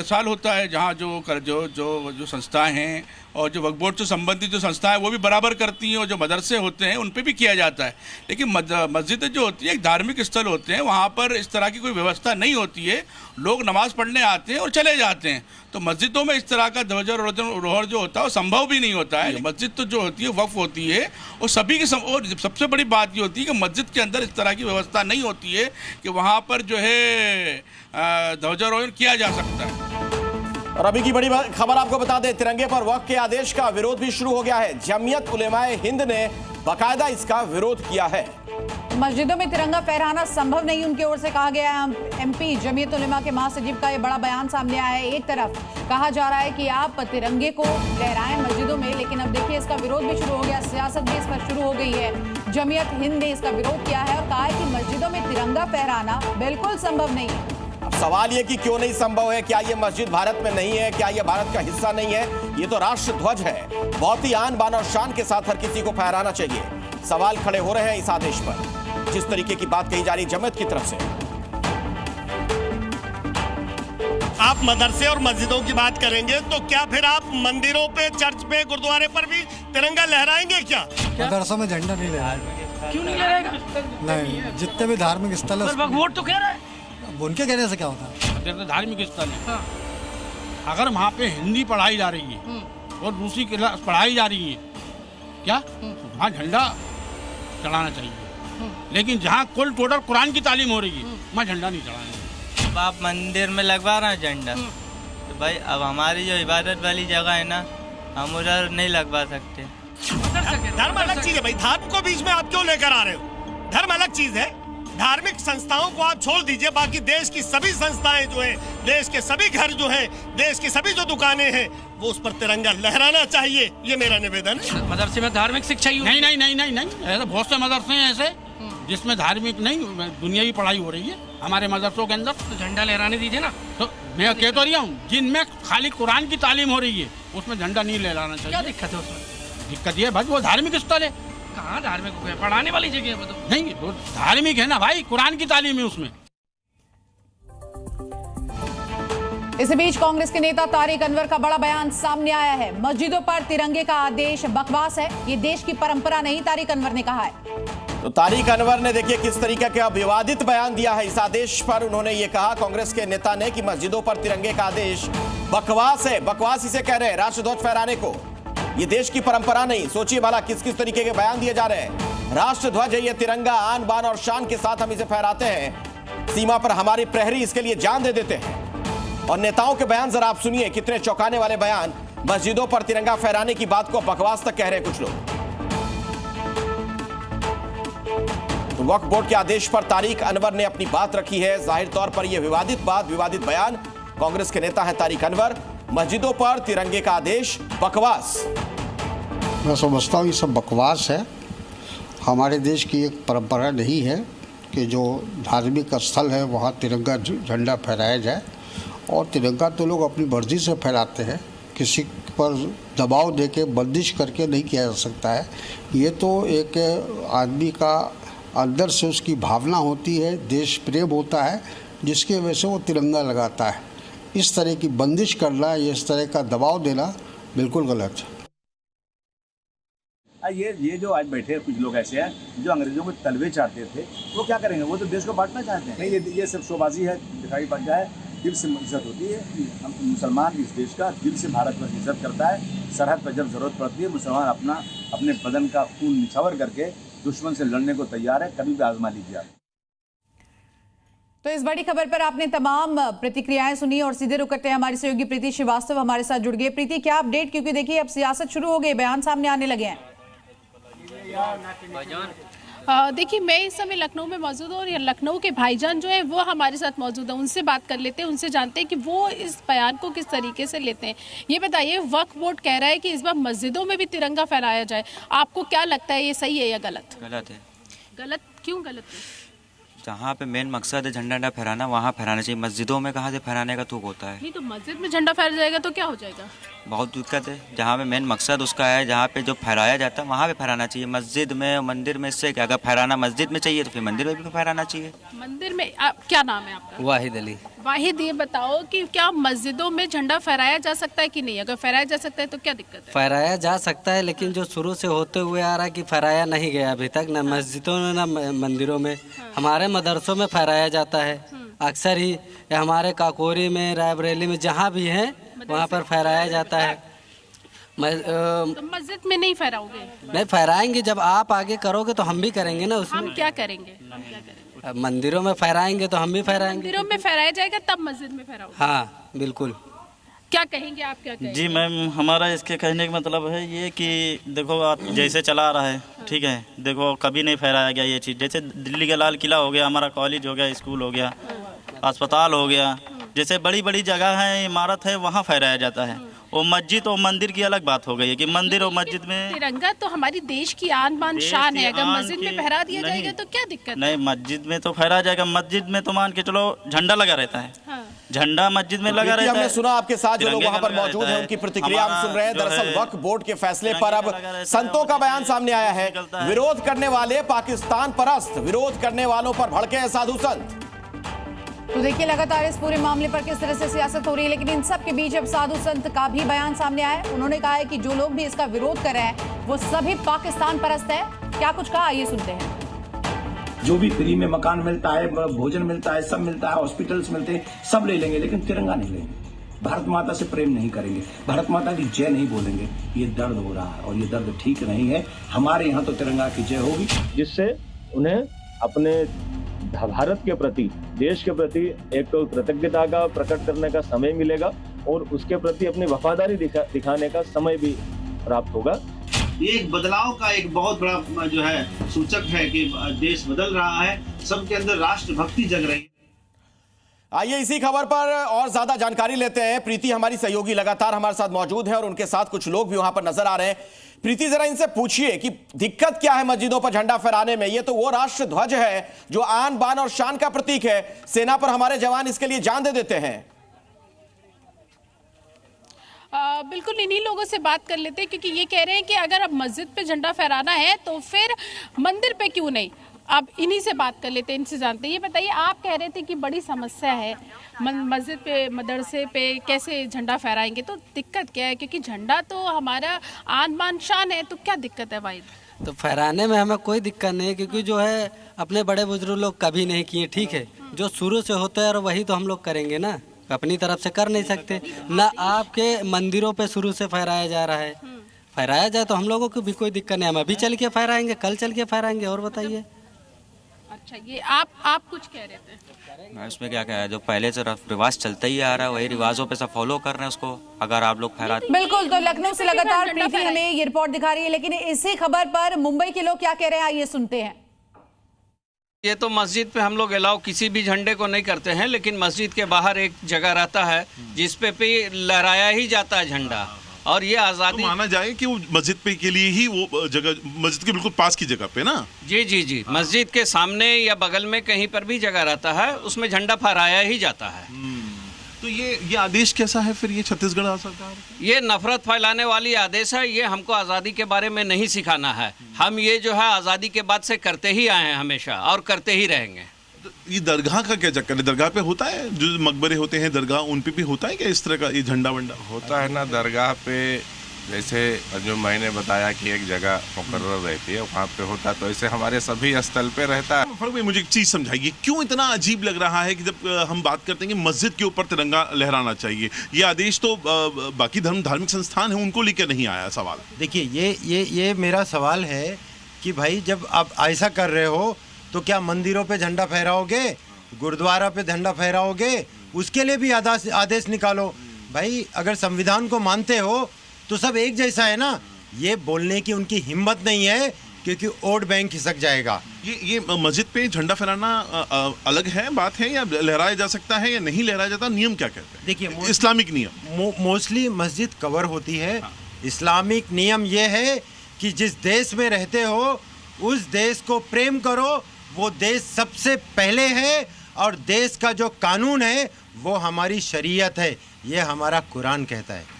साल होता है जहाँ जो संस्थाएं हैं और जो वक्फ बोर्ड से संबंधित जो संस्थाएं वो भी बराबर करती हैं और जो मदरसे होते हैं उन पे भी किया जाता है। लेकिन मस्जिदें जो होती है एक धार्मिक स्थल होते हैं, वहाँ पर इस तरह की कोई व्यवस्था नहीं होती है। लोग नमाज पढ़ने आते हैं और चले जाते हैं, तो मस्जिदों में इस तरह का ध्वजारोहण जो होता है वो संभव भी नहीं होता है। मस्जिद तो जो होती है वक्फ होती है और सभी की और सबसे बड़ी बात ये होती है कि मस्जिद के अंदर इस तरह की व्यवस्था नहीं होती है कि वहाँ पर जो है ध्वजारोहण किया जा सकता है। और अभी की बड़ी खबर आपको बता दें, तिरंगे पर वक्फ के आदेश का विरोध भी शुरू हो गया है। जमीयत उलेमाए हिंद ने बाकायदा इसका विरोध किया है। मस्जिदों में तिरंगा फहराना संभव नहीं, उनकी ओर से कहा गया है। एमपी जमीयत उलेमा के महासचिव का ये बड़ा बयान सामने आया है। एक तरफ कहा जा रहा है कि आप तिरंगे को लहराएं मस्जिदों में, लेकिन अब देखिए इसका विरोध भी शुरू हो गया, सियासत भी इस पर शुरू हो गई है। जमीयत हिंद ने इसका विरोध किया है और कहा है कि मस्जिदों में तिरंगा फहराना बिल्कुल संभव नहीं है। अब सवाल ये कि क्यों नहीं संभव है? क्या ये मस्जिद भारत में नहीं है? क्या ये भारत का हिस्सा नहीं है? ये तो राष्ट्र ध्वज है, बहुत ही आन बान और शान के साथ हर किसी को फहराना चाहिए। सवाल खड़े हो रहे हैं इस आदेश पर, जिस तरीके की बात कही जा रही जमीयत की तरफ से। आप मदरसे और मस्जिदों की बात करेंगे तो क्या फिर आप मंदिरों पे, चर्च पे, गुरुद्वारे पर भी तिरंगा लहराएंगे क्या? मदरसों में झंडा नहीं लहराएगा। क्यों नहीं लहराएगा? नहीं, जितने भी धार्मिक स्थल है वोट तो कह रहा है, उनके कहने से क्या होता है? धार्मिक स्थल है। हाँ। अगर वहाँ पे हिंदी पढ़ाई जा रही है और दूसरी क्लास पढ़ाई जा रही है, क्या वहाँ झंडा चढ़ाना चाहिए। लेकिन जहाँ कुल टोटल कुरान की तालीम हो रही है वहाँ झंडा नहीं चढ़ाना। अब आप मंदिर में लगवा रहे हैं झंडा, तो भाई अब हमारी जो इबादत वाली जगह है ना, हम उधर नहीं लगवा सकते। धर्म अलग चीज है भाई, धर्म को बीच में आप क्यों लेकर आ रहे हो? धर्म अलग चीज है, धार्मिक संस्थाओं को आप छोड़ दीजिए, बाकी देश की सभी संस्थाएं जो है, देश के सभी घर जो है, देश की सभी जो दुकानें हैं, वो उस पर तिरंगा लहराना चाहिए, ये मेरा निवेदन है। मदरसे में धार्मिक शिक्षा नहीं नहीं नहीं नहीं नहीं ऐसे बहुत से मदरसे हैं ऐसे जिसमें धार्मिक नहीं, दुनियावी पढ़ाई हो रही है। हमारे मदरसों के अंदर तो झंडा लहराने दीजिए ना। तो मैं कह तो रही हूँ, जिनमें खाली कुरान की तालीम हो रही है उसमें झंडा नहीं लहराना चाहिए। क्या दिक्कत है उसमें? दिक्कत ये भाई वो धार्मिक स्थल है। कहाँ धार्मिक है? पढ़ाने वाली जगह है वो तो। नहीं, वो धार्मिक है ना भाई, कुरान की तालीम है उसमें। इस बीच कांग्रेस के नेता तारिक अनवर का बड़ा बयान सामने आया है। मस्जिदों पर तिरंगे का आदेश बकवास है, ये देश की परंपरा नहीं, तारिक अनवर ने कहा है। तो तारिक अनवर ने देखिए किस तरीके का विवादित बयान दिया है इस आदेश पर। उन्होंने ये कहा कांग्रेस के नेता ने कि मस्जिदों पर तिरंगे का आदेश बकवास है। बकवास इसे कह रहे हैं, राष्ट्रध्वज फहराने को। ये देश की परंपरा नहीं। सोचिए भला किस किस तरीके के बयान दिए जा रहे हैं। राष्ट्रध्वज है ये तिरंगा, आन बान और शान के साथ हम इसे फहराते हैं। सीमा पर हमारे प्रहरी इसके लिए जान दे देते हैं। और नेताओं के बयान जरा आप सुनिए, कितने चौंकाने वाले बयान। मस्जिदों पर तिरंगा फहराने की बात को बकवास तक कह रहे हैं कुछ लोग। तो वक्फ बोर्ड के आदेश पर तारिक अनवर ने अपनी बात रखी है। जाहिर तौर पर यह विवादित बात, विवादित बयान। कांग्रेस के नेता है तारिक अनवर। मस्जिदों पर तिरंगे का आदेश बकवास। मैं समझता हूँ ये सब बकवास है। हमारे देश की एक परंपरा नहीं है कि जो धार्मिक स्थल है वहाँ तिरंगा झंडा फहराया जाए। और तिरंगा तो लोग अपनी मर्जी से फहराते हैं, किसी पर दबाव देके बंदिश करके नहीं किया जा सकता है। ये तो एक आदमी का अंदर से उसकी भावना होती है, देश प्रेम होता है, जिसकी वजह से वो तिरंगा लगाता है। इस तरह की बंदिश करना, इस तरह का दबाव देना बिल्कुल गलत है। ये जो आज बैठे कुछ लोग ऐसे हैं जो अंग्रेजों को तलवे चाहते थे, वो क्या करेंगे? वो तो देश को बांटना चाहते हैं। नहीं, ये सब शोबाजी है, दिखाई पड़ जाए। दिल से इज्जत होती है। हम मुसलमान इस देश का दिल से भारत पर इज्जत करता है। सरहद पर जब जरूरत पड़ती है मुसलमान अपने बदन का खून निछावर करके दुश्मन से लड़ने को तैयार है। कभी भी आजमा लीजिए आप। तो इस बड़ी खबर पर आपने तमाम प्रतिक्रियाएं सुनी और सीधे रुक करते हैं हमारी सहयोगी प्रीति श्रीवास्तव हमारे साथ जुड़ गए। प्रीति, क्या अपडेट? क्योंकि देखिए अब सियासत शुरू हो गई, बयान सामने आने लगे हैं। देखिए, मैं इस समय लखनऊ में मौजूद हूँ और लखनऊ के भाईजान जो है वो हमारे साथ मौजूद है। उनसे बात कर लेते हैं, उनसे जानते हैं कि वो इस बयान को किस तरीके से लेते हैं। ये बताइए, वक्फ बोर्ड कह रहा है कि इस बार मस्जिदों में भी तिरंगा फहराया जाए, आपको क्या लगता है, ये सही है या गलत? गलत है। गलत क्यों गलत है? जहाँ पे मेन मकसद है झंडा फहराना, वहाँ फहराना चाहिए। मस्जिदों में कहाँ से फहराने का तुक होता है? नहीं तो मस्जिद में झंडा फहर जाएगा तो क्या हो जाएगा? बहुत दिक्कत है। जहाँ पे मेन मकसद उसका है, जहाँ पे जो फहराया जाता है वहाँ पे फहराना चाहिए। मस्जिद में, मंदिर में इससे क्या? अगर फहराना मस्जिद में चाहिए तो फिर मंदिर में भी फहराना चाहिए। मंदिर में क्या नाम है आपका? वाहिद अली। वाहिद ये बताओ कि क्या मस्जिदों में झंडा फहराया जा सकता है कि नहीं? अगर फहराया जा सकता है तो क्या दिक्कत है? फहराया जा सकता है, लेकिन जो शुरू से होते हुए आ रहा है कि फहराया नहीं गया अभी तक, न मस्जिदों में न मंदिरों में। हमारे मदरसों में फहराया जाता है अक्सर ही, हमारे काकोरी में, रायबरेली में, जहाँ भी है वहाँ पर फहराया जाता है। तो मस्जिद में नहीं फहराओगे? नहीं फहराएंगे, जब आप आगे करोगे तो हम भी करेंगे ना उसमें। हम क्या करेंगे? मंदिरों में फहराएंगे तो हम भी फहराएंगे। मंदिरों में फहराया जाएगा तब मस्जिद में फहराओगे? हाँ बिल्कुल। क्या कहेंगे आप, क्या कहेंगे? जी मैम, हमारा इसके कहने का मतलब है ये कि देखो आप जैसे चला आ रहा है, ठीक है, देखो कभी नहीं फहराया गया ये चीज़। जैसे दिल्ली का लाल किला हो गया, हमारा कॉलेज हो गया, स्कूल हो गया, अस्पताल हो गया, जैसे बड़ी बड़ी जगह है, इमारत है, वहाँ फहराया जाता है। और मस्जिद और मंदिर की अलग बात हो गई है कि मंदिर और मस्जिद में तिरंगा तो हमारी देश की आन बान शान है, अगर मस्जिद में फहरा दिया जाएगा तो क्या दिक्कत है? नहीं, मस्जिद में तो फहरा जाएगा। मस्जिद में तो मान के चलो झंडा लगा रहता है, झंडा मस्जिद में लगा रहता है। हमने सुना आपके साथ जो लोग वहां पर मौजूद हैं उनकी प्रतिक्रिया हम सुन रहे हैं। दरअसल वक्फ बोर्ड के फैसले पर अब संतों का बयान सामने आया है। विरोध करने वाले पाकिस्तान परस्त, विरोध करने वालों पर भड़के हैं साधु संत। तो देखिए लगातार इस पूरे मामले पर किस तरह से सियासत हो रही है, लेकिन इन सब के बीच अब साधु संत का भी बयान सामने आया है। उन्होंने कहा है कि जो लोग भी इसका विरोध कर रहे हैं वो सभी पाकिस्तान परस्त है। क्या कुछ कहा, ये सुनते हैं। जो भी फ्री में मकान मिलता है, भोजन मिलता है, सब मिलता है, हॉस्पिटल्स मिलते हैं, सब ले लेंगे, लेकिन तिरंगा नहीं लेंगे। भारत माता से प्रेम नहीं करेंगे, भारत माता की जय नहीं बोलेंगे। ये दर्द हो रहा है और ये दर्द ठीक नहीं है। हमारे यहाँ तो तिरंगा की जय होगी, जिससे उन्हें अपने भारत के प्रति, देश के प्रति एक कृतज्ञता का प्रकट करने का समय मिलेगा और उसके प्रति अपनी वफादारी दिखाने का समय भी प्राप्त होगा। ये एक बदलाव का एक बहुत बड़ा जो है सूचक है कि देश बदल रहा है, सबके अंदर राष्ट्रभक्ति जग रही है। आइए इसी खबर पर और ज्यादा जानकारी लेते हैं। प्रीति हमारी सहयोगी लगातार हमारे साथ मौजूद है और उनके साथ कुछ लोग भी वहां पर नजर आ रहे हैं। प्रीति, जरा इनसे पूछिए कि दिक्कत क्या है मस्जिदों पर झंडा फहराने में? ये तो वो राष्ट्र ध्वज है जो आन बान और शान का प्रतीक है। सेना पर हमारे जवान इसके लिए जान दे देते हैं। बिल्कुल इन्हीं लोगों से बात कर लेते हैं, क्योंकि ये कह रहे हैं कि अगर अब मस्जिद पे झंडा फहराना है तो फिर मंदिर पे क्यों नहीं। अब इन्हीं से बात कर लेते हैं, इनसे जानते हैं। ये बताइए, आप कह रहे थे कि बड़ी समस्या है मस्जिद पे, मदरसे पे कैसे झंडा फहराएंगे, तो दिक्कत क्या है? क्योंकि झंडा तो हमारा आन बान शान है, तो क्या दिक्कत है भाई? तो फहराने में हमें कोई दिक्कत नहीं है, क्योंकि जो है अपने बड़े बुजुर्ग लोग कभी नहीं किए, ठीक है। जो शुरू से होता है और वही तो हम लोग करेंगे ना, अपनी तरफ से कर नहीं सकते ना। आपके मंदिरों पे शुरू से फहराया जा रहा है, फहराया जाए तो हम लोगों को भी कोई दिक्कत नहीं। हम अभी चल के फहराएंगे, कल चल के फहराएंगे। और बताइए। अच्छा, ये आप कुछ कह रहे थे? मैं उसमें क्या है, जो पहले से रिवाज चलता ही आ रहा है, वही रिवाजों पे सब फॉलो कर रहे हैं उसको। अगर आप लोग फहरा बिल्कुल, तो लखनऊ से लगातार प्रीति हमें ये रिपोर्ट दिखा रही है, लेकिन इसी खबर पर मुंबई के लोग क्या कह रहे हैं, आइए सुनते हैं। ये तो मस्जिद पे हम लोग अलाउ किसी भी झंडे को नहीं करते हैं, लेकिन मस्जिद के बाहर एक जगह रहता है जिस पे लहराया ही जाता है झंडा। और ये आज़ादी तो माना जाए कि वो मस्जिद पे के लिए ही वो जगह, मस्जिद के बिल्कुल पास की जगह पे ना। जी जी जी, मस्जिद के सामने या बगल में कहीं पर भी जगह रहता है, उसमें झंडा फहराया ही जाता है। तो ये आदेश कैसा है फिर? ये छत्तीसगढ़ सरकार, ये नफरत फैलाने वाली आदेश है। ये हमको आज़ादी के बारे में नहीं सिखाना है। हम ये जो है आज़ादी के बाद से करते ही आए हैं हमेशा और करते ही रहेंगे। तो ये दरगाह का क्या चक्कर है? दरगाह पे होता है, जो मकबरे होते हैं दरगाह, उन पे भी होता है क्या इस तरह का ये झंडा वंडा? होता है ना दरगाह पे, जैसे जो मैंने बताया कि एक जगह मुकर्रर रहती है वहाँ पे होता, तो ऐसे हमारे सभी स्थल पे रहता है। फर्क भाई, मुझे एक चीज़ समझाइए, क्यों इतना अजीब लग रहा है कि जब हम बात करते हैं कि मस्जिद के ऊपर तिरंगा लहराना चाहिए, ये आदेश तो बाकी धार्मिक संस्थान है उनको लेकर नहीं आया सवाल। देखिए, ये मेरा सवाल है कि भाई जब आप ऐसा कर रहे हो तो क्या मंदिरों पे झंडा फहराओगे, गुरुद्वारा पे झंडा फहराओगे? उसके लिए भी आदेश निकालो भाई। अगर संविधान को मानते हो तो सब एक जैसा है ना। ये बोलने की उनकी हिम्मत नहीं है क्योंकि वोट बैंक खिसक जाएगा। ये मस्जिद पे झंडा फहराना अलग है, बात है, या लहराया जा सकता है या नहीं लहराया जाता? नियम क्या कहते हैं? देखिए, इस्लामिक नियम मोस्टली मस्जिद कवर होती है। इस्लामिक नियम ये है कि जिस देश में रहते हो उस देश को प्रेम करो, वो देश सबसे पहले है, और देश का जो कानून है वो हमारी शरीयत है, ये हमारा कुरान कहता है।